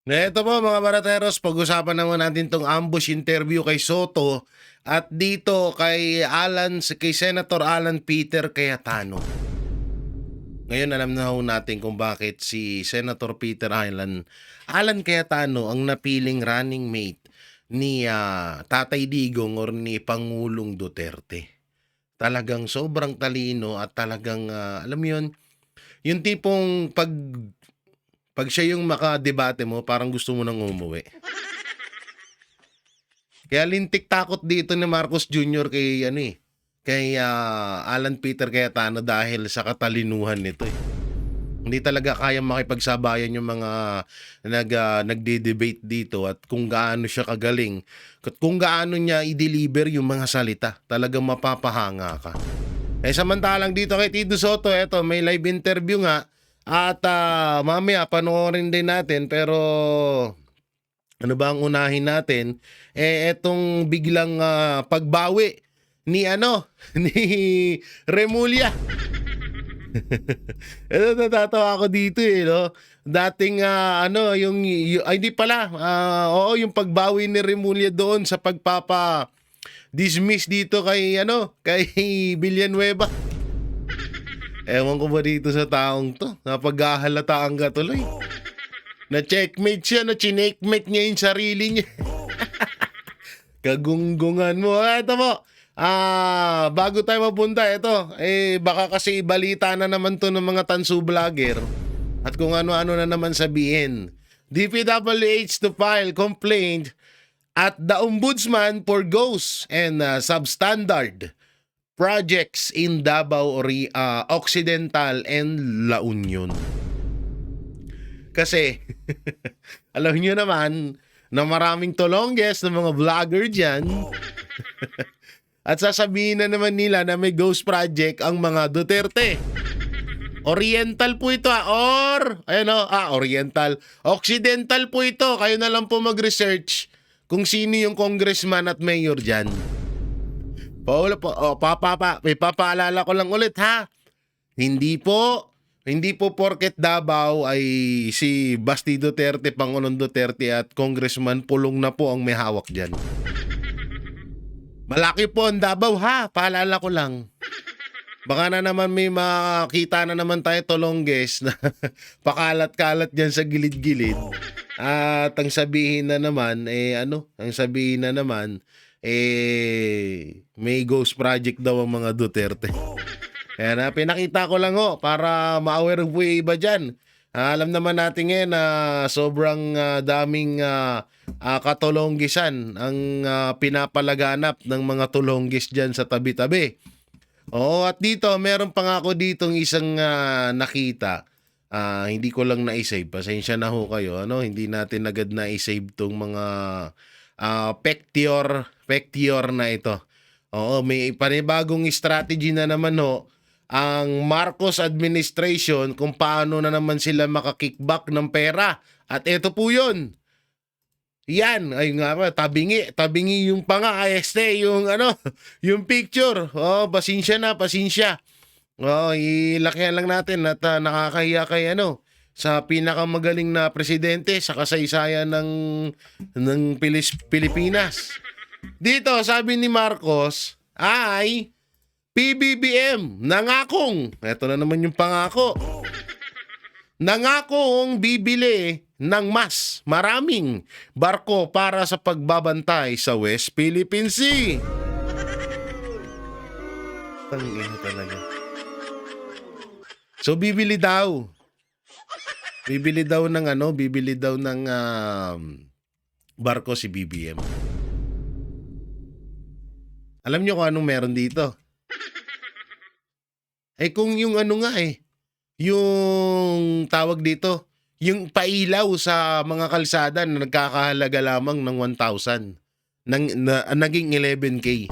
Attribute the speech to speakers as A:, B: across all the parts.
A: Eto po mga barateros, pag-usapan naman natin tong ambush interview kay Soto at dito kay Senator Alan Peter Cayetano. Ngayon alam na ho natin kung bakit si Senator Peter Alan Cayetano ang napiling running mate ni Tatay Digong or ni Pangulong Duterte. Talagang sobrang talino at talagang alam mo yun, yung tipong pag siya yung makadebate mo, parang gusto mo nang umuwi. Kaya lintik takot dito ni Marcos Jr. kay Alan Peter Cayetano dahil sa katalinuhan nito eh. Hindi talaga kaya makipagsabayan yung mga nagde-debate dito at kung gaano siya kagaling, at kung gaano niya i-deliver yung mga salita. Talagang mapapahanga ka. Samantalang dito kay Tito Soto, eto may live interview nga at mamaya panoorin din natin, pero ano ba ang unahin natin? Etong biglang pagbawi ni ni Remulla. Natatawa ako dito no. Dating hindi pala. Yung pagbawi ni Remulla doon sa pagpapa dismiss dito kay Villanueva. Ewan ko ba dito sa taong to? Napaghahalataan ka tuloy. Na-checkmate siya, chinekmate niya yung sarili niya. Kagunggungan mo. Ito po. Bago tayo mapunta, ito. Baka kasi balita na naman to ng mga tansu vlogger. At kung ano-ano na naman sabihin. DPWH to file complaint at the Ombudsman for ghosts and substandard projects in Davao Occidental and La Union. Kasi, alam niyo naman na maraming tolongges ng mga vlogger dyan. At sasabihin na naman nila na may ghost project ang mga Duterte. Oriental po ito Oriental. Occidental po ito. Kayo na lang po mag-research kung sino yung congressman at mayor dyan. May papaalala ko lang ulit ha. Hindi po porket Davao ay si Basti Duterte, Pangulong Duterte at Congressman Pulong na po ang may hawak dyan. Malaki po ang Davao ha, paalala ko lang. Baka na naman may makita na naman tayo tolongges na pakalat-kalat dyan sa gilid-gilid. At ang sabihin na naman, may ghost project daw ang mga Duterte. Kaya pinakita ko lang para ma-aware po yung iba dyan. Alam naman natin ngayon na sobrang daming katolonggisan ang pinapalaganap ng mga tolonggis dyan sa tabi-tabi. At dito, meron pa nga ako ditong isang nakita. Hindi ko lang na-save. Pasensya na ho kayo. Hindi natin agad na-save tong mga pectior na ito. May panibagong strategy na naman ang Marcos administration kung paano na naman sila makakickback ng pera. At ito po yun. Yan, ay nga ba, tabingi yung yung picture. Pasensya. Ilakihan lang natin at nakakahiya kay sa pinakamagaling na presidente sa kasaysayan ng Pilipinas. Dito, sabi ni Marcos, ay PBBM, eto na naman yung pangako, nangakong bibili ng mas maraming barko para sa pagbabantay sa West Philippine Sea. Tangina talaga. So bibili daw ng barko si BBM. Alam niyo kung anong meron dito? Kung yung yung tawag dito, yung pailaw sa mga kalsada na nagkakahalaga lamang ng 1,000 naging 11K.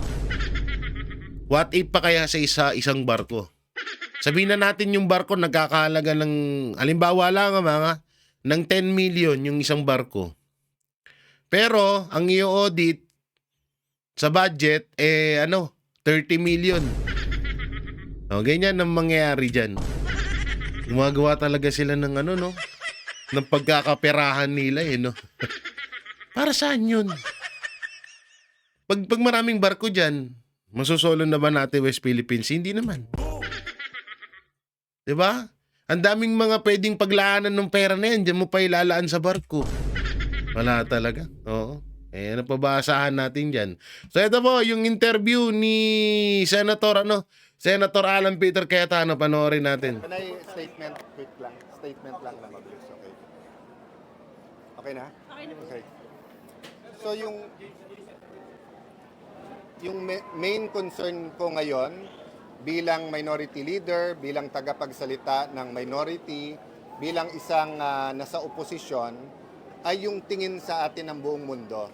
A: What if pa kaya sa isang barko? Sabihin na natin yung barko nagkakahalaga ng, halimbawa lang ng 10 million yung isang barko. Pero ang i-audit sa budget 30 million. Ganyan ang mangyayari dyan. Gumagawa talaga sila ng ng pagkakaperahan nila eh, no? Para saan yun? Pag maraming barko dyan, masosolo na ba natin West Philippines? Hindi naman. 'Di ba? Ang daming mga pwedeng paglaanan ng pera na yan, diyan mo pa ilalaan sa barko. Wala talaga. Oo. Eh, ano pa ba asahan natin dyan? So, ito po, yung interview ni Senator Alan Peter Cayetano, panoorin natin.
B: Can I statement quick lang? Statement lang na mabilis, okay? Okay na? Okay. So yung main concern ko ngayon bilang minority leader, bilang tagapagsalita ng minority, bilang isang nasa oposisyon, ay yung tingin sa atin ng buong mundo.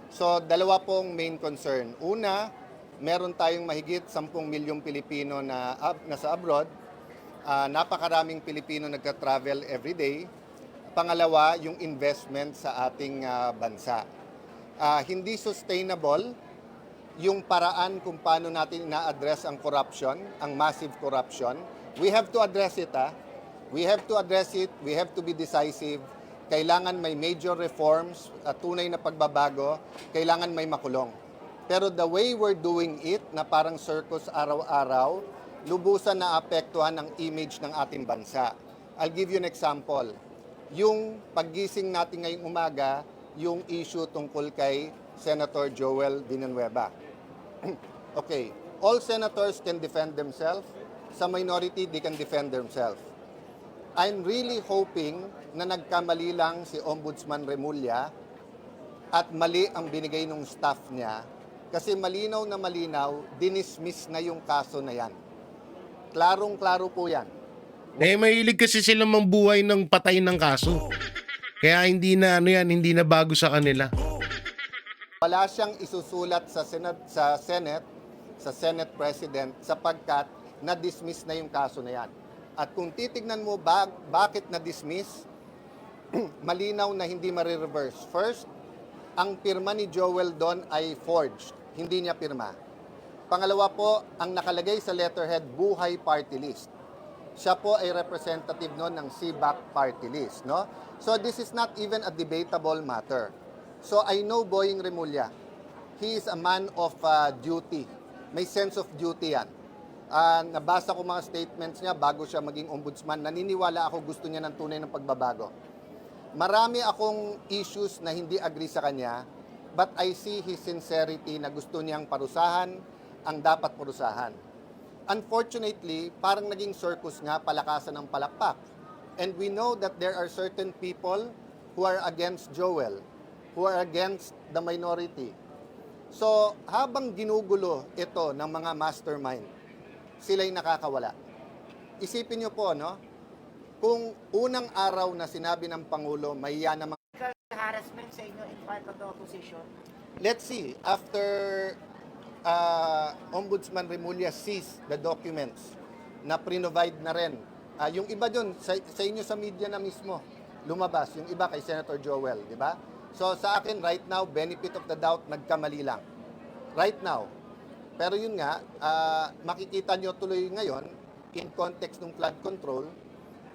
B: So, dalawa pong main concern. Una, meron tayong mahigit 10 milyong Pilipino na nasa abroad. Napakaraming Pilipino nagka-travel everyday. Pangalawa, yung investment sa ating bansa. Hindi sustainable yung paraan kung paano natin na-address ang corruption, ang massive corruption. We have to address it. We have to address it. We have to be decisive. Kailangan may major reforms, tunay na pagbabago. Kailangan may makulong. Pero the way we're doing it, na parang circus araw-araw, lubusan na apektuhan ang image ng ating bansa. I'll give you an example. Yung paggising natin ngayong umaga, yung issue tungkol kay Senator Joel Villanueva. Okay, all senators can defend themselves. Sa minority, they can defend themselves. I'm really hoping na nagkamali lang si Ombudsman Remulla at mali ang binigay ng staff niya kasi malinaw na malinaw, dinismiss na yung kaso na yan. Klarong-klaro po yan.
A: Eh, mahilig kasi sila mambuhay ng patay ng kaso. Kaya hindi na hindi na bago sa kanila.
B: Wala siyang isusulat sa Senate President sapagkat na-dismiss na yung kaso na yan. At kung titignan mo bakit na-dismiss, malinaw na hindi marireverse. First, ang pirma ni Joel doon ay forged, hindi niya pirma. Pangalawa po, ang nakalagay sa letterhead, Buhay Party List. Siya po ay representative noon ng CBAC Party List. No? So this is not even a debatable matter. So I know Boying Remulla. He is a man of duty. May sense of duty yan. Nabasa ko mga statements niya bago siya maging ombudsman. Naniniwala ako gusto niya ng tunay ng pagbabago. Marami akong issues na hindi agree sa kanya, but I see his sincerity na gusto niyang parusahan ang dapat parusahan. Unfortunately, parang naging circus nga, palakasan ng palakpak. And we know that there are certain people who are against Joel, who are against the minority. So, habang ginugulo ito ng mga mastermind, sila'y nakakawala. Isipin niyo po, no? Kung unang araw na sinabi ng Pangulo, may yan namang
C: harassment sa inyo in part of the opposition?
B: Let's see, after Ombudsman Remulla sees the documents na pre-provide na rin. Yung iba dun, sa inyo sa media na mismo, lumabas. Yung iba kay Senator Joel, di ba? So sa akin, right now, benefit of the doubt, nagkamali lang. Right now. Pero yun nga, makikita nyo tuloy ngayon, in context ng flood control,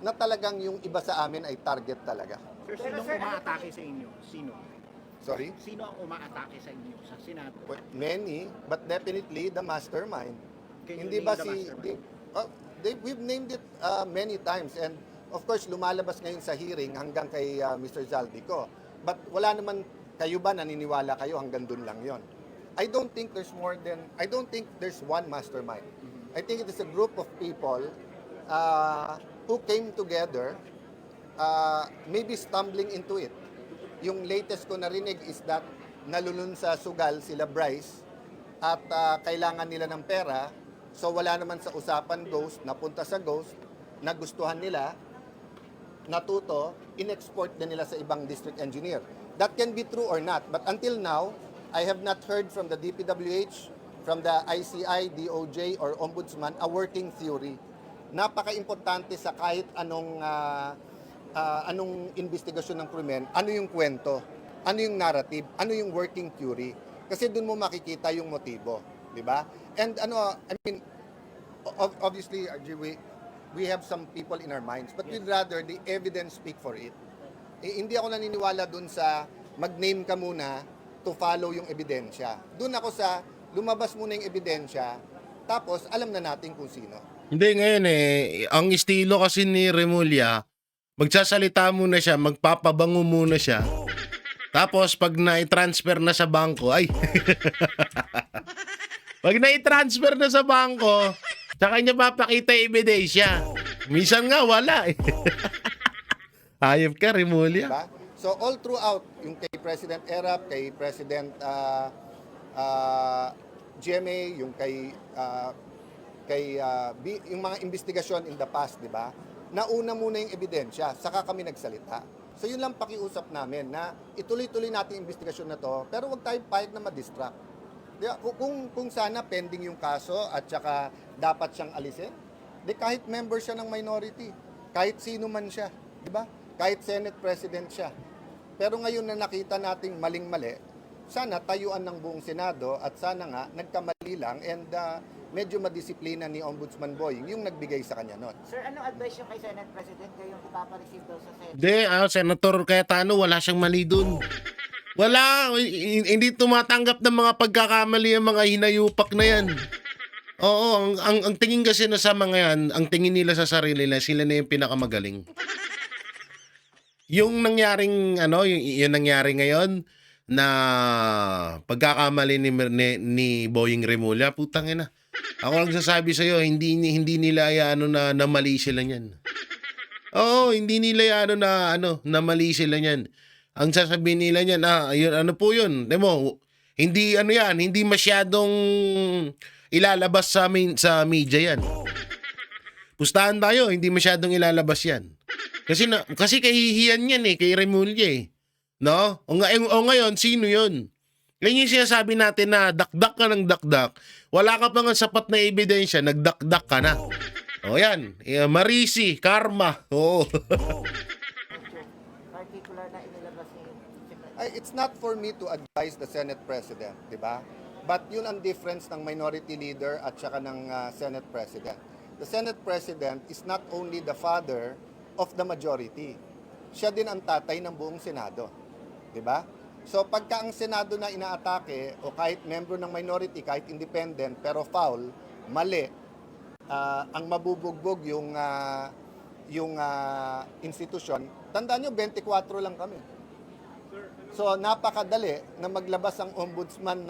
B: na talagang yung iba sa amin ay target talaga.
C: Sir, sinong umaatake sa inyo? Sino?
B: Sorry?
C: Sino ang umaatake sa inyo sa Senado?
B: Many, but definitely the mastermind.
C: Can you
B: Hindi
C: name
B: ba
C: the mastermind?
B: we've named it many times, and of course lumalabas ngayon sa hearing hanggang kay Mr. Zaldico. But wala naman, kayo ba naniniwala kayo hanggang dun lang yon? I don't think there's one mastermind. I think it is a group of people who came together, maybe stumbling into it. Yung latest ko narinig is that nalulun sa sugal sila Bryce at kailangan nila ng pera. So wala naman sa usapan Ghost, napunta sa Ghost, nagustuhan nila, natuto, in-export din nila sa ibang district engineer. That can be true or not, but until now, I have not heard from the DPWH, from the ICI, DOJ, or Ombudsman a working theory. Napaka-importante sa kahit anong investigasyon ng krimen, ano yung kwento, ano yung narrative, ano yung working theory. Kasi doon mo makikita yung motibo, di ba? And obviously, RJ, we have some people in our minds. But we'd rather the evidence speak for it. Hindi ako naniniwala dun sa mag-name ka muna to follow yung ebidensya. Dun ako sa lumabas muna yung ebidensya, tapos alam na natin kung sino.
A: Hindi, ngayon ang estilo kasi ni Remulla, magsasalita muna siya, magpapabango muna siya. Tapos pag na-transfer na sa bangko, ay. Pag na-transfer na sa bangko, saka niya papakita yung ebidensya. Minsan nga wala eh. Hayop ka, Remulla.
B: Diba? So all throughout, yung kay President Erap, kay President GMA, yung yung mga investigasyon in the past, di ba? Nauna muna yung ebidensya, saka kami nagsalita. So yun lang pakiusap namin na ituloy-tuloy natin yung investigasyon na to, pero wag tayong payag na ma-distract. Kung sana pending yung kaso at saka dapat siyang alisin, di kahit member siya ng minority, kahit sino man siya, di ba? Kahit Senate President siya. Pero ngayon na nakita nating maling-mali, sana tayuan ng buong Senado at sana nga nagkamali lang and medyo madisiplina ni Ombudsman Boying yung nagbigay sa kanya nun.
C: Sir, anong advice yung kay Senate President kayong ipapareceive daw sa Senate?
A: Hindi, Senator Cayetano, wala siyang mali dun. Wala, hindi tumatanggap ng mga pagkakamali ang mga hinayupak na yan. Oo, ang tingin kasi na sa mga yan, ang tingin nila sa sarili na sila na yung pinakamagaling. Yung nangyaring, yung nangyari ngayon, na pagkakamali ni Boying Remulla, putang ina. Ako lang sasabi sa iyo, hindi nila na mali sila niyan. Oo, hindi nila na mali sila niyan. Ang sasabihin nila niyan, yun, ano po yun? Demo, hindi hindi masyadong ilalabas sa media yan. Pustahan tayo, hindi masyadong ilalabas yan. Kasi kahihiyan yan kay Remulla No? O ngayon, sino yun? Yan yung sinasabi natin na dakdak ka ng dakdak. Wala ka pa nga sapat na ebidensya, nagdakdak ka na. O yan, Marisi, Karma. Oo.
C: Particular na inilabas ni
B: It's not for me to advise the Senate President, di ba? But yun ang difference ng minority leader at saka ng Senate President. The Senate President is not only the father of the majority. Siya din ang tatay ng buong Senado. Di ba? So pagka ang Senado na inaatake o kahit membro ng minority, kahit independent, pero foul, mali, ang mabubugbog yung institusyon, tandaan nyo, 24 lang kami. So napakadali na maglabas ang ombudsman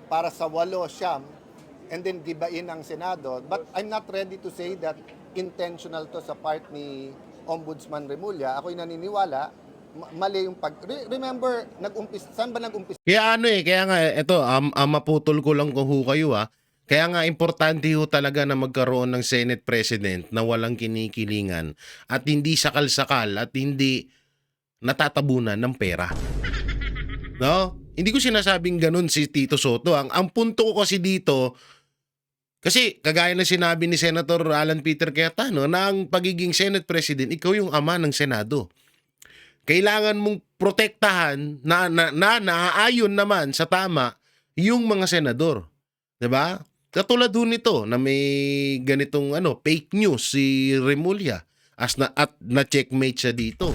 B: para sa 8, 9, and then gibain ang Senado. But I'm not ready to say that intentional to sa part ni Ombudsman Remulla. Ako'y naniniwala, mali yung remember, saan ba nag-umpisa?
A: Kaya kaya nga, ito, maputol ko lang kung kayo Kaya nga, importante talaga na magkaroon ng Senate President na walang kinikilingan at hindi sakal-sakal at hindi natatabunan ng pera. No? Hindi ko sinasabing ganun si Tito Soto. Ang punto ko kasi dito, kasi kagaya na sinabi ni Senator Alan Peter Cayetano na ang pagiging Senate President, ikaw yung ama ng Senado. Kailangan mong protektahan na naaayon naman sa tama yung mga senador. 'Di ba? Katulad nito na may ganitong fake news si Remulla at na-checkmate siya dito.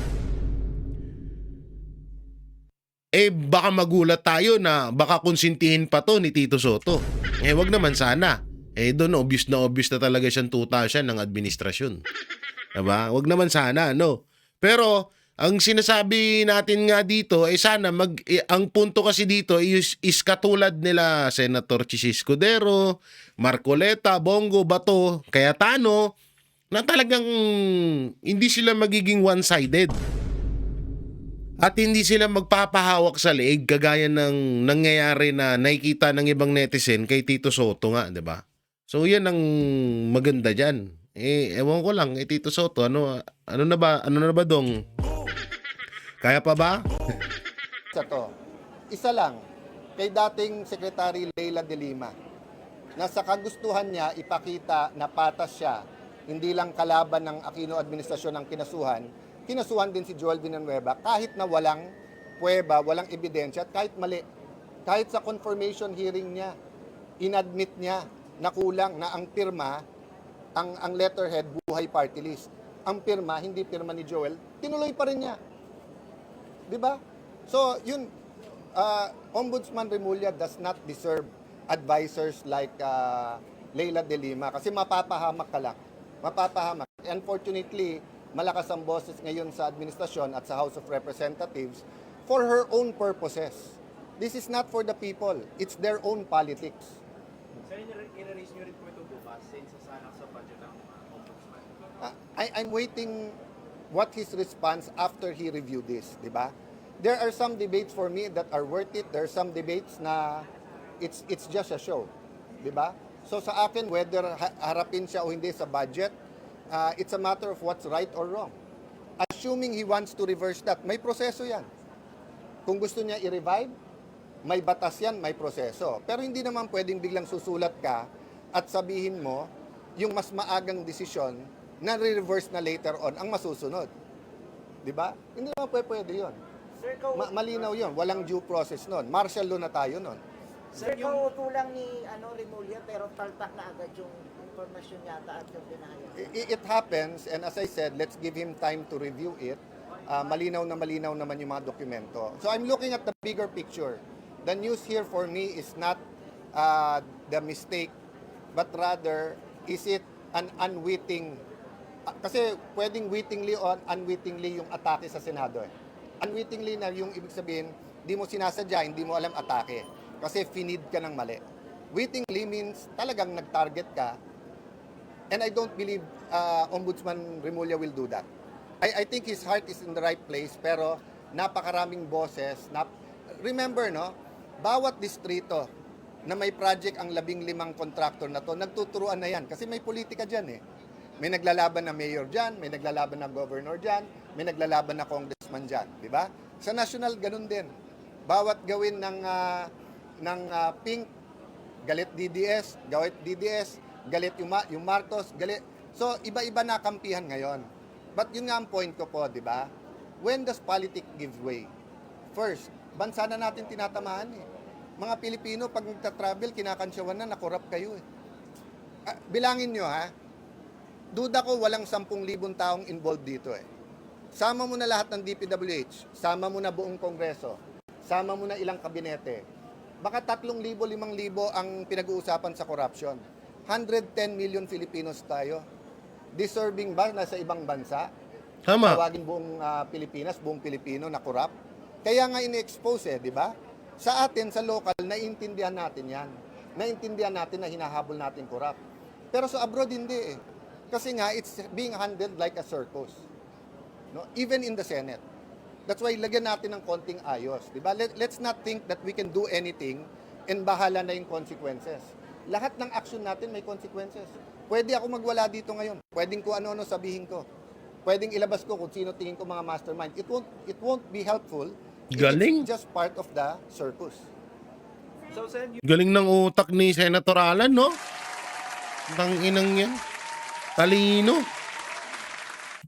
A: Baka magulat tayo na baka konsintihin pa to ni Tito Soto. Wag naman sana. Doon obvious na talaga siyang tuta siya ng administrasyon. Diba? Wag naman sana, Pero, ang sinasabi natin nga dito, sana ang punto kasi dito is katulad nila Senator Chis Escudero, Marcoleta, Bongo, Bato, Cayetano, na talagang hindi sila magiging one-sided. At hindi sila magpapahawak sa leeg kagaya ng nangyayari na nakikita ng ibang netizen kay Tito Soto nga, 'di ba? So 'yan ang maganda diyan. Ewan ko lang, Tito Soto, ano na ba dong? Kaya pa ba?
B: Isa lang, kay dating Secretary Leila de Lima, na sa kagustuhan niya ipakita na patas siya, hindi lang kalaban ng Aquino administrasyon ang kinasuhan din si Joel Villanueva kahit na walang pruweba, walang ebidensya at kahit mali. Kahit sa confirmation hearing niya, inadmit niya na kulang na ang pirma ang letterhead, buhay party list. Ang pirma, hindi pirma ni Joel, tinuloy pa rin niya. Di ba? So, yun, Ombudsman Remulla does not deserve advisors like Leila de Lima kasi mapapahamak ka lang. Mapapahamak. Unfortunately, malakas ang boses ngayon sa administrasyon at sa House of Representatives for her own purposes. This is not for the people. It's their own politics.
D: Sir, i-release nyo rin po ito bukas since sasalang sa budget ng ombudsman.
B: I'm waiting what his response after he reviewed this, di ba? There are some debates for me that are worth it. There are some debates na it's just a show, di ba? So sa akin, whether harapin siya o hindi sa budget, it's a matter of what's right or wrong. Assuming he wants to reverse that, may proseso yan. Kung gusto niya i-revive, may batas yan, may proseso. Pero hindi naman pwedeng biglang susulat ka at sabihin mo yung mas maagang desisyon na re-reverse na later on ang masusunod. Di ba? Hindi naman pwede yun.
C: Sir,
B: Malinaw yun. Walang due process nun. Martial law na tayo nun.
C: Sir, kauuto lang ni Remulla pero taltak na agad yung informasyon yata at yung binaya.
B: It happens, and as I said, let's give him time to review it. Malinaw naman yung mga dokumento. So I'm looking at the bigger picture. The news here for me is not the mistake, but rather, is it an unwitting, kasi pwedeng wittingly or unwittingly yung atake sa Senado. Unwittingly na yung ibig sabihin, di mo sinasadya, hindi mo alam atake. Kasi finid ka ng mali. Wittingly means talagang nag-target ka. And I don't believe Ombudsman Remulla will do that. I think his heart is in the right place, pero napakaraming boses. Remember, no? Bawat distrito na may project ang 15 contractor na to, nagtuturuan na yan. Kasi may politika dyan eh. May naglalaban na mayor dyan, may naglalaban na governor dyan, may naglalaban na congressman dyan. Di ba? Sa national, ganun din. Bawat gawin ng pink, galit DDS, galit yung Marcos, galit. So, iba-iba na kampihan ngayon. But yun nga ang point ko po, di ba? When does politics give way? First, bansa na natin tinatamaan eh. Mga Pilipino, pag nagta-travel, kinakansyawan na corrupt kayo eh. Bilangin nyo ha, duda ko walang 10,000 taong involved dito eh. Sama mo na lahat ng DPWH, sama mo na buong Kongreso, sama mo na ilang kabinete. Baka 3,000, 5,000 ang pinag-uusapan sa corruption. 110 million Filipinos tayo. Deserving ba na sa ibang bansa?
A: Tama.
B: Tawagin buong Pilipinas, buong Pilipino na corrupt? Kaya nga ini-expose eh, di ba? Sa atin, sa local, naiintindihan natin yan. Naiintindihan natin na hinahabol natin corrupt. Pero sa abroad, hindi eh. Kasi nga, it's being handled like a circus. No? Even in the Senate. That's why lagyan natin ng konting ayos. Diba? Let's not think that we can do anything and bahala na yung consequences. Lahat ng action natin may consequences. Pwede ako magwala dito ngayon. Pwedeng ko ano-ano sabihin ko. Pwedeng ilabas ko kung sino tingin ko mga mastermind. It won't be helpful.
A: Galing.
B: It's just part of the circus.
D: So, Sen,
A: Galing ng utak ni Senator Alan, no? Tanginang yan. Talino.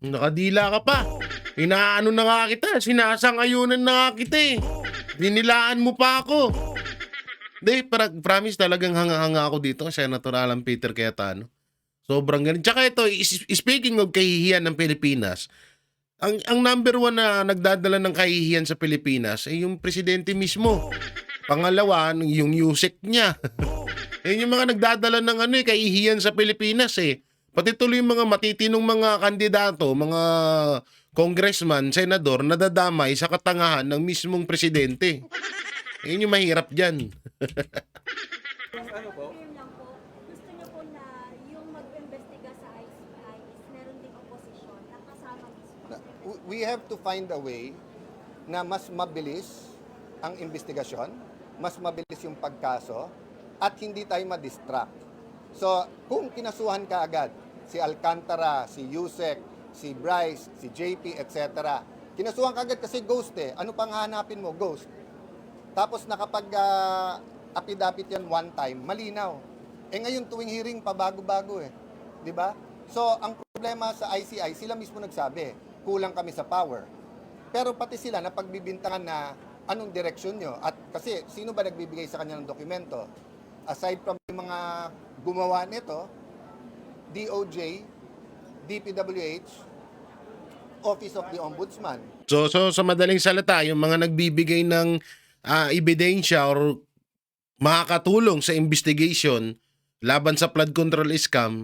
A: Nakadila ka pa. Inaano na nga kita. Sinasangayunan na nga kita eh. Dinilaan mo pa ako. Hindi, promise talagang hanga-hanga ako dito kay Senator Alan Peter Cayetano. Sobrang galing. Tsaka ito, speaking of kahihiyan ng Pilipinas, ang number one na nagdadala ng kahihiyan sa Pilipinas ay yung presidente mismo. Pangalawa, yung USEC niya. Yun yung mga nagdadala ng kahihiyan sa Pilipinas eh. Pati tuloy yung mga matitinong mga kandidato, mga congressman, senador, nadadamay sa katangahan ng mismong presidente. Yun yung mahirap dyan.
D: ano po?
E: Yun lang po. Gusto niyo po na yung mag-imbestiga sa ICI is meron ding opposition na kasama mismo.
B: We have to find a way na mas mabilis ang investigasyon, mas mabilis yung pagkaso, at hindi tayo ma-distract. So, kung kinasuhan ka agad, si Alcantara, si Yusek, si Bryce, si JP, etc. Kinasuhan ka agad kasi ghost eh. Ano pang hahanapin mo? Ghost. Tapos nakapag-apid-apid yan one time, malinaw. Eh ngayon tuwing hearing, pabago-bago eh. Di ba? So, ang problema sa ICI, sila mismo nagsabi, kulang kami sa power. Pero pati sila na pagbibintangan na anong direksyon nyo. At kasi, sino ba nagbibigay sa kanya ng dokumento? Aside from yung mga gumawa nito, DOJ, DPWH, Office of the Ombudsman.
A: So sa madaling salita, yung mga nagbibigay ng ebidensya or makakatulong sa investigation laban sa flood control scam,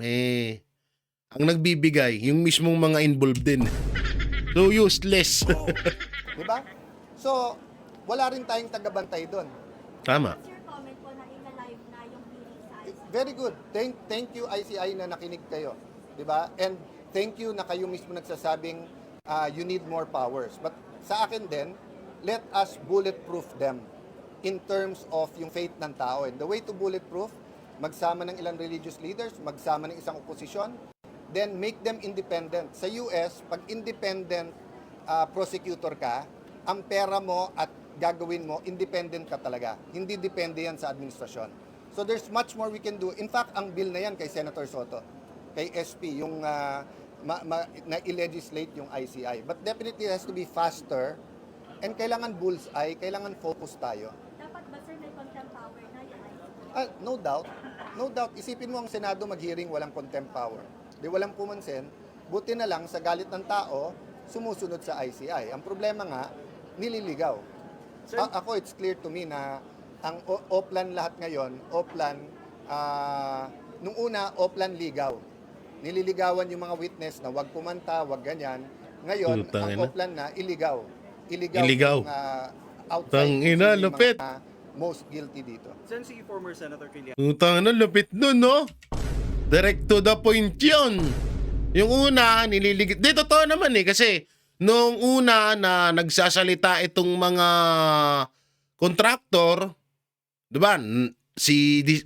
A: ang nagbibigay, yung mismong mga involved din. So useless.
B: Di ba? So, wala rin tayong tagabantay doon.
A: Tama.
E: What's your comment po na ina-live na yung hearing sa ICI?
B: Very good. Thank you ICI na nakinig kayo. 'Di ba? And thank you na kayo mismo nagsasabing you need more powers. But sa akin din, let us bulletproof them in terms of yung faith ng tao. And the way to bulletproof, magsama ng ilang religious leaders, magsama ng isang oposisyon, then make them independent. Sa US, pag independent prosecutor ka, ang pera mo at gagawin mo, independent ka talaga. Hindi depende yan sa administrasyon. So there's much more we can do. In fact, ang bill na yan kay Senator Soto, kay SP, yung na i-legislate yung ICI. But definitely it has to be faster and kailangan bullseye, kailangan focus tayo.
E: Dapat ba sir may contempt power na yung ICI?
B: No doubt. No doubt. Isipin mo ang Senado mag-hearing walang contempt power. Di walang pumansin. Buti na lang sa galit ng tao, sumusunod sa ICI. Ang problema nga, nililigaw.
D: Sir-
B: Ako, it's clear to me na ang Oplan lahat ngayon, Oplan, nung una, Oplan ligaw. Nililigawan yung mga witness na wag pumanta, wag ganyan. Ngayon,
A: Putang
B: ang
A: ina.
B: Oplan na, iligaw.
A: Iligaw.
B: Yung, outside
A: Tang ina,
B: kung sino yung
A: lupit.
B: mga most guilty dito.
D: Saan si former Senator Kilian?
A: Utang na, lupit nun, no? Direct to the point yun. Yung una, nililigit. Di, totoo naman kasi nung una na nagsasalita itong mga contractor, di ba?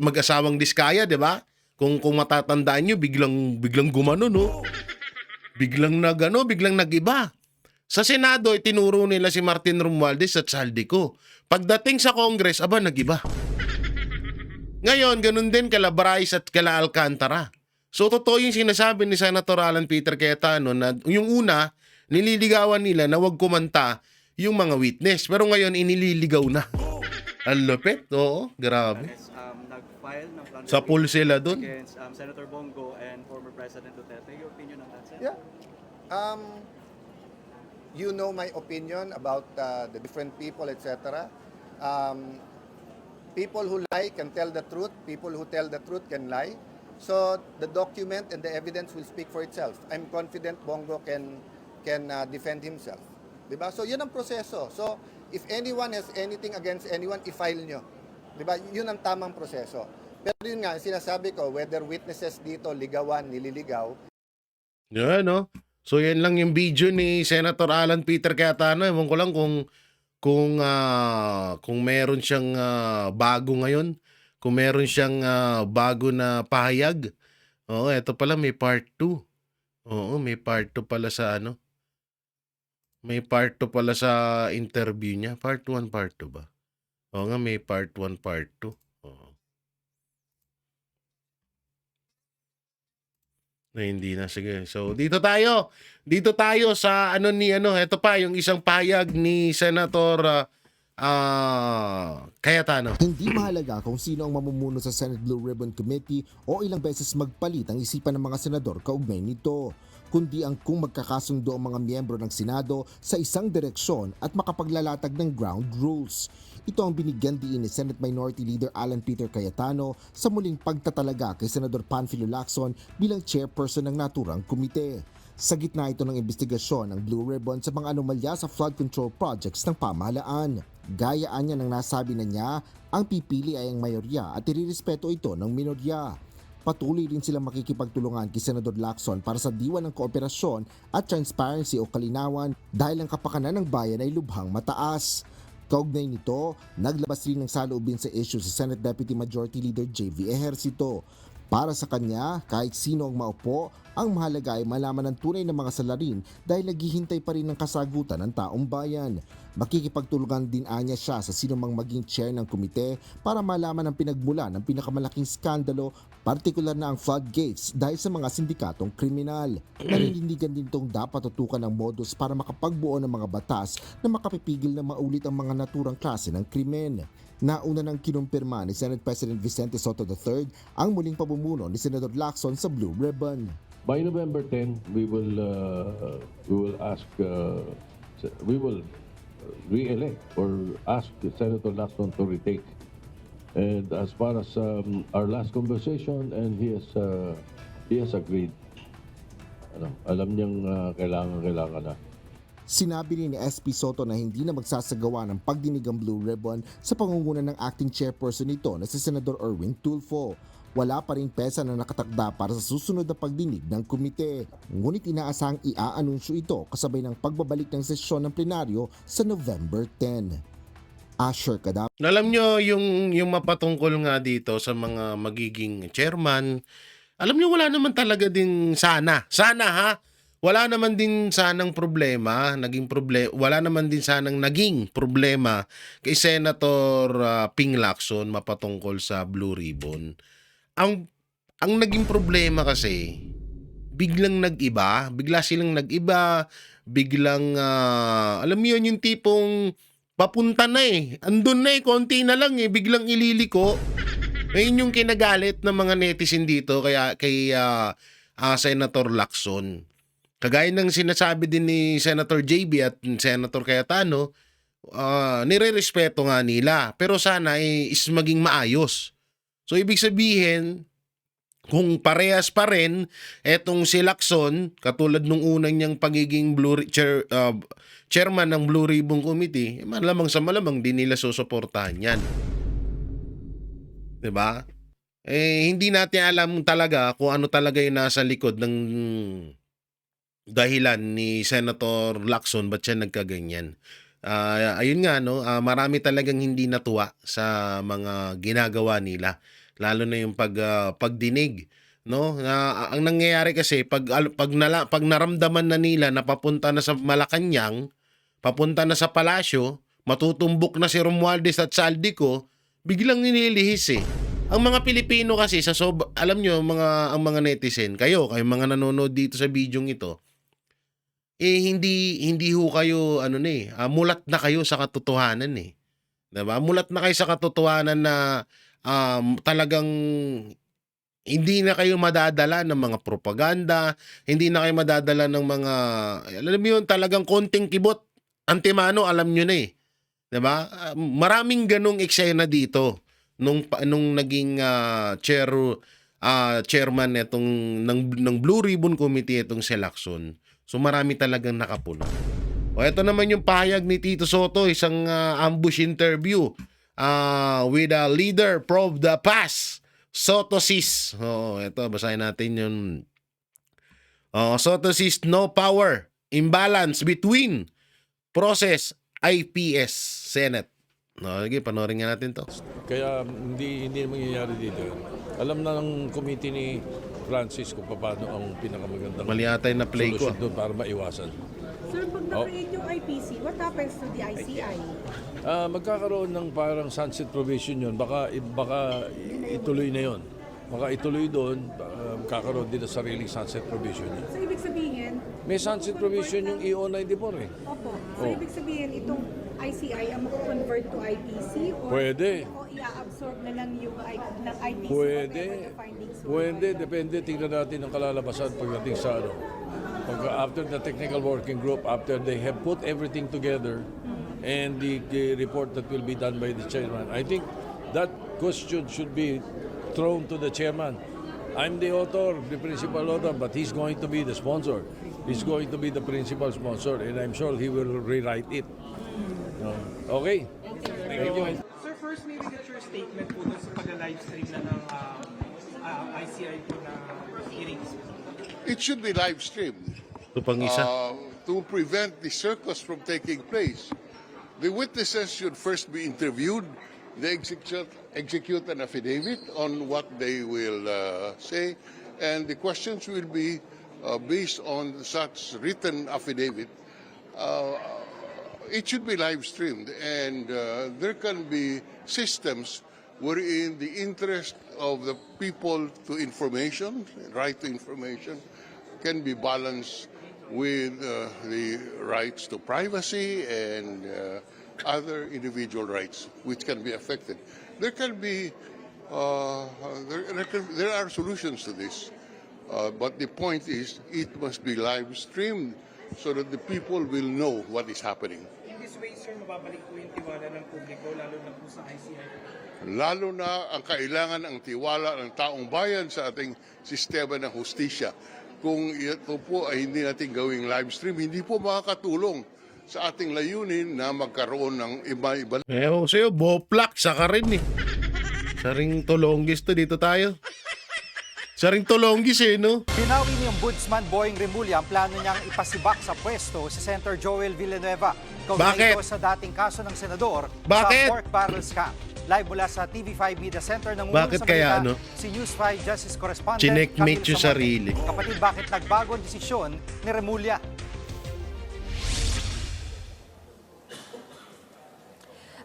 A: Mag-asawang Diskaya, di ba? Kung matatandaan nyo, biglang gumano, no? Biglang nag-iba. Sa Senado, itinuro nila si Martin Romualdez at Saldico. Pagdating sa Congress, nag-iba. Ngayon, ganun din kala Bryce at kala Alcantara. So, totoo yung sinasabi ni Senator Alan Peter Cayetano na yung una, nililigawan nila na wag kumanta yung mga witness. Pero ngayon, inililigaw na. Ang lupit, oo, grabe.
D: Nag-file ng plan
A: Sa pool sila dun.
D: against Senator Bongo and former President Duterte. Your opinion on that, sir?
B: Yeah. You know my opinion about the different people, etc. People who lie can tell the truth. People who tell the truth can lie. So the document and the evidence will speak for itself. I'm confident Bongo can defend himself. Diba? So yun ang proseso. So if anyone has anything against anyone, i-file nyo. Diba? Yun ang tamang proseso. Pero yun nga, sinasabi ko, whether witnesses dito, ligawan, nililigaw,
A: Yan, no? So, yan lang yung video ni Senator Alan Peter Cayetano. Ewan ko lang kung meron siyang bago ngayon. Kung meron siyang bago na pahayag. Oo, eto pala may part 2. Oo, may part 2 pala sa ano. May part 2 pala sa interview niya. Part 1, part 2 ba? Oo nga, may part 1, part 2. Oo. Na hindi na, sige. So, dito tayo sa ito pa, yung isang pahayag ni Senator Cayetano.
F: Hindi mahalaga kung sino ang mamumuno sa Senate Blue Ribbon Committee o ilang beses magpalit ang isipan ng mga senador kaugnay nito, kundi ang kung magkakasundo ang mga miyembro ng Senado sa isang direksyon at makapaglalatag ng ground rules. Ito ang binigyan diin ni Senate Minority Leader Alan Peter Cayetano sa muling pagtatalaga kay Senador Panfilo Lacson bilang chairperson ng naturang komite. Sa gitna ito ng investigasyon ng Blue Ribbon sa mga anomalya sa flood control projects ng pamahalaan. Gayaan niya ng nasabi na niya, ang pipili ay ang mayorya at irirespeto ito ng minorya. Patuloy rin silang makikipagtulungan kay Senador Lacson para sa diwa ng kooperasyon at transparency o kalinawan dahil ang kapakanan ng bayan ay lubhang mataas. Kaugnay nito, naglabas rin ng saloobin sa issue si Senate Deputy Majority Leader J.V. Ejercito. Para sa kanya, kahit sino ang maupo, Ang mahalaga ay malaman ng tunay na mga salarin dahil naghihintay pa rin ng kasagutan ng taong bayan. Makikipagtulungan din anya siya sa sinumang maging chair ng komite para malaman ang pinagmula ng pinakamalaking skandalo, partikular na ang floodgates dahil sa mga sindikatong kriminal. Naninindigan din itong dapat tutukan ng modus para makapagbuo ng mga batas na makapipigil na maulit ang mga naturang klase ng krimen. Nauna nang kinumpirma ni Senate President Vicente Soto III ang muling pamumuno ni Senador Lacson sa Blue Ribbon.
G: By November 10, we will ask, we will re-elect or ask Senator Lacson to retake. And as far as our last conversation, and he has agreed. Alam niyang kailangan na.
F: Sinabi rin ni SP Soto na hindi na magsasagawa ng pagdinig ang Blue Ribbon sa pangunguna ng acting chairperson nito na si Senador Erwin Tulfo. Wala pa rin pesa na nakatakda para sa susunod na pagdinig ng komite. Ngunit inaasahang iaanunsyo ito kasabay ng pagbabalik ng sesyon ng plenaryo sa November 10. Asher Kadap.
A: Alam nyo, yung mapatungkol nga dito sa mga magiging chairman, alam nyo, wala naman talaga din sana ha, wala naman din sanang problema, wala naman din sanang naging problema kay Senator Ping Lacson mapatungkol sa Blue Ribbon. Ang naging problema kasi, bigla silang nag-iba, biglang, alam mo yun, yung tipong papunta na andun na konti na lang biglang ililiko. Ngayon yung kinagalit ng mga netizen dito kay Senator Lacson. Kagaya ng sinasabi din ni Senator JB at Senator Cayetano, nire-respeto nga nila. Pero sana is maging maayos. So ibig sabihin, kung parehas pa rin etong si Lacson, katulad nung unang niyang pagiging chairman ng Blue Ribbon Committee, malamang sa malamang din nila susuportahan yan. 'Di ba? Hindi natin alam talaga kung ano talaga yung nasa likod ng dahilan ni Senator Lacson ba't siya nagkaganyan. Ayun nga, no, marami talagang hindi natuwa sa mga ginagawa nila, lalo na yung pagdinig, no. Ang nangyayari kasi pag naramdaman na nila na papunta na sa Malacanang, papunta na sa palasyo, matutumbok na si Romualdez at Saldico, biglang nililihis Ang mga Pilipino kasi alam nyo, ang mga netizen, kayo mga nanonood dito sa bidyong ito, hindi ho kayo mulat na kayo sa katotohanan 'Di ba? Mulat na kayo sa katotohanan na talagang hindi na kayo madadala ng mga propaganda, hindi na kayo madadala ng mga, alam mo yun, talagang konting kibot, antimano, alam nyo na 'Di ba? Maraming ganong eksena dito nung naging chairman ng Blue Ribbon Committee itong si Lacson. So marami talagang nakapuno. Ito naman yung pahayag ni Tito Soto, isang ambush interview with a leader of the past, Soto Sis. Ito, basahin natin yung Soto Sis, no power, imbalance between process, IPS, Senate. Sige, panoorin nga natin to.
G: Kaya hindi mangyayari dito. Alam na ng committee ni Francis kung paano ang pinakamagandang
A: Mali ata yung na-play ko.
G: solusyon doon para maiwasan.
H: Sir, pag na-create yung IPC, what happens to the ICI?
G: Magkakaroon ng parang sunset provision yun. Baka ituloy na yun. Baka ituloy doon, magkakaroon din ng sariling sunset provision yun.
H: So, ibig sabihin,
G: May sunset provision yung EO 94
H: opo. So, ibig sabihin, itong ICI ang mag-convert to IPC?
G: Pwede.
H: O i-absorb na lang yung ng IPC?
G: Pwede.
H: Whatever the findings will
G: Pwede.
H: be?
G: Depende. Tingnan natin ang kalalabasan pagdating sa after the technical working group, after they have put everything together and the report that will be done by the chairman. I think that question should be thrown to the chairman. I'm the author, the principal author, but he's going to be the sponsor. He's going to be the principal sponsor, and I'm sure he will rewrite it. Okay? Thank you.
D: Sir, first maybe get your statement po dun sa pag-livestream na ng ICI po na hearings.
I: It should be live streamed
A: Ito pang isa.
I: to prevent the circus from taking place. The witnesses should first be interviewed. They execute an affidavit on what they will say, and the questions will be based on such written affidavit, it should be live streamed, and there can be systems wherein the interest of the people to information, right to information, can be balanced with the rights to privacy and other individual rights which can be affected. There can be there are solutions to this, but the point is it must be live streamed so that the people will know what is happening.
D: In this way, sir, mababalik po yung tiwala ng publiko, lalo na po sa ICI.
I: Lalo na ang kailangan ang tiwala ng taong bayan sa ating sistema ng hustisya. Kung ito po ay hindi natin gawing live stream, hindi po makakatulong sa ating layunin na magkaroon ng iba-iba.
A: Ewan ko sa'yo, boplak, saka rin eh. Saring Tolongis to, dito tayo. Saring Tolongis eh, no?
J: Pinawi ni Ombudsman Boying Remulla ang plano niyang ipasibak sa pwesto si Senator Joel Villanueva. Kaugnay
A: Bakit?
J: ito sa dating kaso ng senador
A: Bakit?
J: sa pork barrel scam. Live mula sa TV5 Media Center ng
A: Bakit
J: sa
A: kaya,
J: balita,
A: ano?
J: si News 5 Justice Correspondent
A: Chinekmate
J: Camille
A: yung
J: Samonte.
A: sarili.
J: Kapatid, bakit nagbago ang desisyon ni Remulla?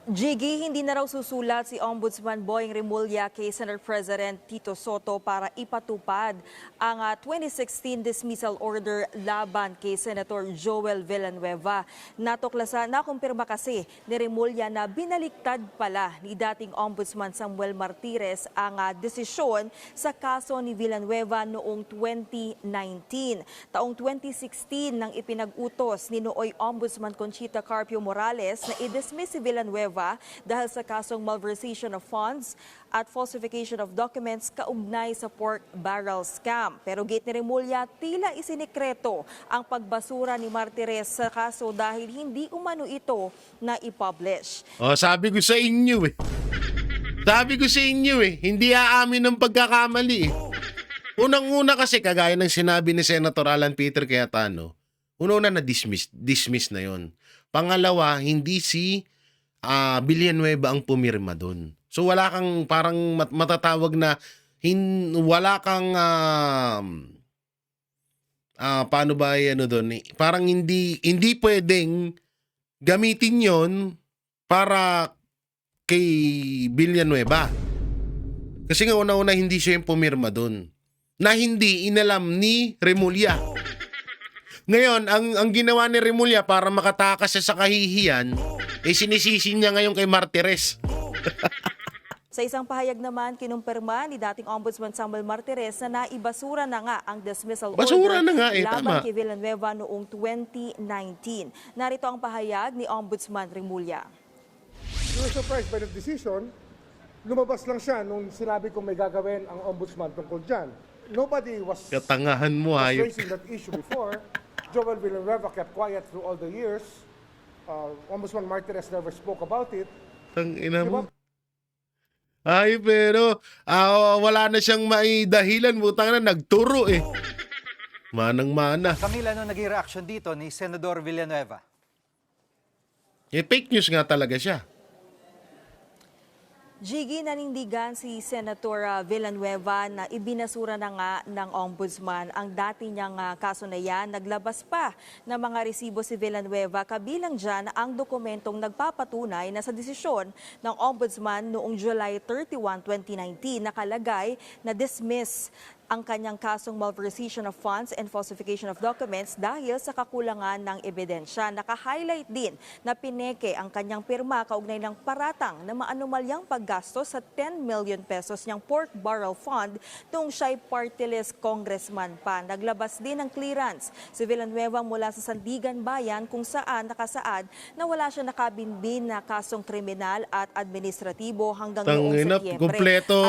K: Jiggy, hindi na raw susulat si Ombudsman Boying Remulla kay Senate President Tito Soto para ipatupad ang 2016 dismissal order laban kay Senator Joel Villanueva. Nakumpirma kasi ni Remulla na binaliktad pala ni dating Ombudsman Samuel Martires ang desisyon sa kaso ni Villanueva noong 2019. Taong 2016 nang ipinag-utos ni nooy Ombudsman Conchita Carpio Morales na i-dismiss si Villanueva dahil sa kasong malversation of funds at falsification of documents kaugnay sa pork barrel scam. Pero gate ni Remulla, tila isinikreto ang pagbasura ni Martires sa kaso dahil hindi umano ito na i-publish.
A: Oh, sabi ko sa inyo eh. Sabi ko sa inyo eh, hindi aamin ng pagkakamali eh. Unang-una kasi, kagaya ng sinabi ni Senator Alan Peter Cayetano, una na dismiss na yon. Pangalawa, hindi si Villanueva ang pumirma doon. So wala kang parang matatawag na wala kang paano ba ano doon? Parang hindi pwedeng gamitin 'yon para kay Villanueva. Kasi nga una-una hindi siya yung pumirma doon. Na hindi inalam ni Remulla. Ngayon, ang ginawa ni Remulla para makatakas siya sa kahihiyan, sinisisi niya ngayon kay Martires.
K: Sa isang pahayag naman, kinumpirma ni dating Ombudsman Samuel Martires na naibasura na nga ang dismissal
A: Basura
K: order
A: na nga
K: laban
A: tama.
K: kay Villanueva noong 2019. Narito ang pahayag ni Ombudsman Remulla.
L: We were surprised by the decision. Lumabas lang siya nung sinabi kong may gagawin ang ombudsman tungkol dyan. Nobody was
A: Katangahan mo, hayop.
L: raising that issue before. Joel Villanueva kept quiet through all the years. Ombudsman Martires never spoke about it.
A: Tangina mo. Ay, pero wala na siyang maidahilan. Butang na, nagturo eh. Manang-mana.
J: Camila, ano naging reaction dito ni Senador Villanueva?
A: Fake news nga talaga siya.
K: Jiggy, nanindigan si Senator Villanueva na ibinasura na nga ng Ombudsman ang dati niyang kaso na yan. Naglabas pa ng mga resibo si Villanueva, kabilang dyan ang dokumentong nagpapatunay na sa desisyon ng Ombudsman noong July 31, 2019 nakalagay na dismiss ang kanyang kasong malversation of funds and falsification of documents dahil sa kakulangan ng ebidensya. Naka-highlight din na pineke ang kanyang pirma kaugnay ng paratang na maanumalyang paggastos sa 10 million pesos niyang pork barrel fund noong siya'y party list congressman pa. Naglabas din ng clearance si Villanueva mula sa Sandigan Bayan kung saan nakasaad na wala siya nakabinbin na kasong kriminal at administratibo hanggang noong Setyembre.
A: Kompleto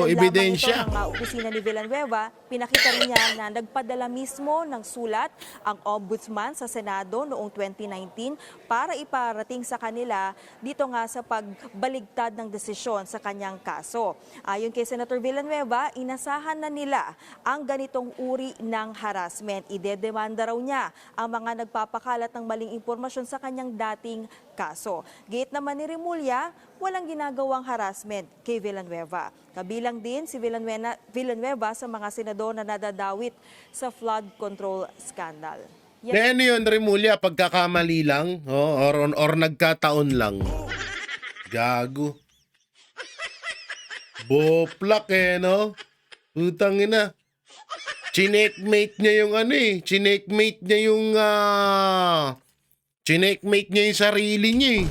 A: ebidensya.
K: Ang opisina ni Villanueva, pinakita rin niya na nagpadala mismo ng sulat ang Ombudsman sa Senado noong 2019 para iparating sa kanila dito nga sa pagbaligtad ng desisyon sa kanyang kaso. Ayon kay Senator Villanueva, inasahan na nila ang ganitong uri ng harassment. Idedemanda raw niya ang mga nagpapakalat ng maling impormasyon sa kanyang dating kaso. Giit naman ni Remulla, walang ginagawang harassment kay Villanueva. Kabilang din si Villanueva sa mga senador na nadadawit sa flood control scandal.
A: Ano yun, Remulla, pagkakamali lang? Or nagkataon lang? Gago. Boplak no? Utang ina. Chinekmate niya yung Chinekmate niya yung sarili niya eh.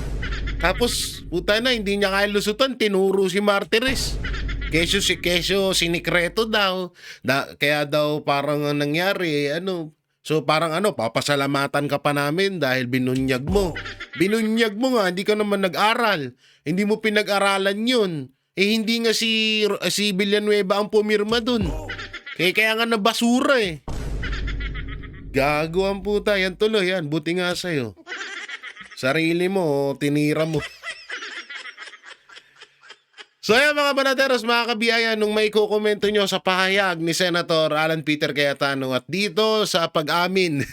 A: Tapos, puta na, hindi niya kaya lusutan, tinuro si Martires. Kesyo sinikreto daw. Kaya daw parang nangyari, so parang papasalamatan ka pa namin dahil binunyag mo. Binunyag mo nga, hindi ka naman nag-aral. Hindi mo pinag-aralan yun. Hindi nga si Villanueva ang pumirma dun. Kaya nga nabasura eh. Gago ang puta. Yan tuloy yan. Buti nga sa'yo. Sarili mo, tinira mo. So yan mga banateros, mga kabiyaya, nung may kukomento nyo sa pahayag ni Senator Alan Peter Cayetano at dito sa pag-amin,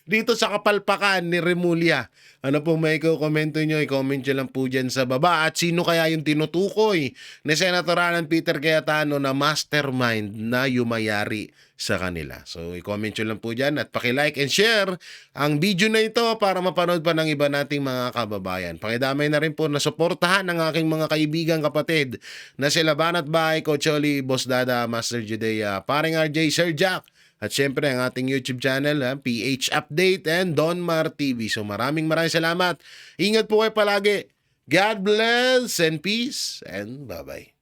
A: dito sa kapalpakan ni Remulla, ano pong may kukomento nyo, i-comment nyo lang po dyan sa baba. At sino kaya yung tinutukoy ni Senator Alan Peter Cayetano na mastermind na yumayari sa kanila. So i-comment nyo lang po dyan at paki-like and share ang video na ito para mapanood pa ng iba nating mga kababayan. Pakidamay na rin po na suportahan ng aking mga kaibigan kapatid na sila Banat Bay, Coach Oli, Boss Dada, Master Judea, Paring RJ, Sir Jack, at syempre ang ating YouTube channel, PH Update and Donmar TV. So maraming salamat. Ingat po kayo palagi. God bless and peace and bye-bye.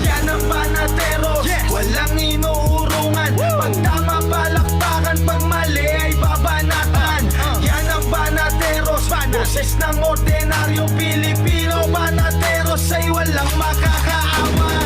M: Yan ang Banateros, walang inuurungan. Pag tama palakpakan, pag mali ay babanatan. Yan ang Banateros, boses ng ordinaryong Pilipino. Banateros ay walang makakaawan.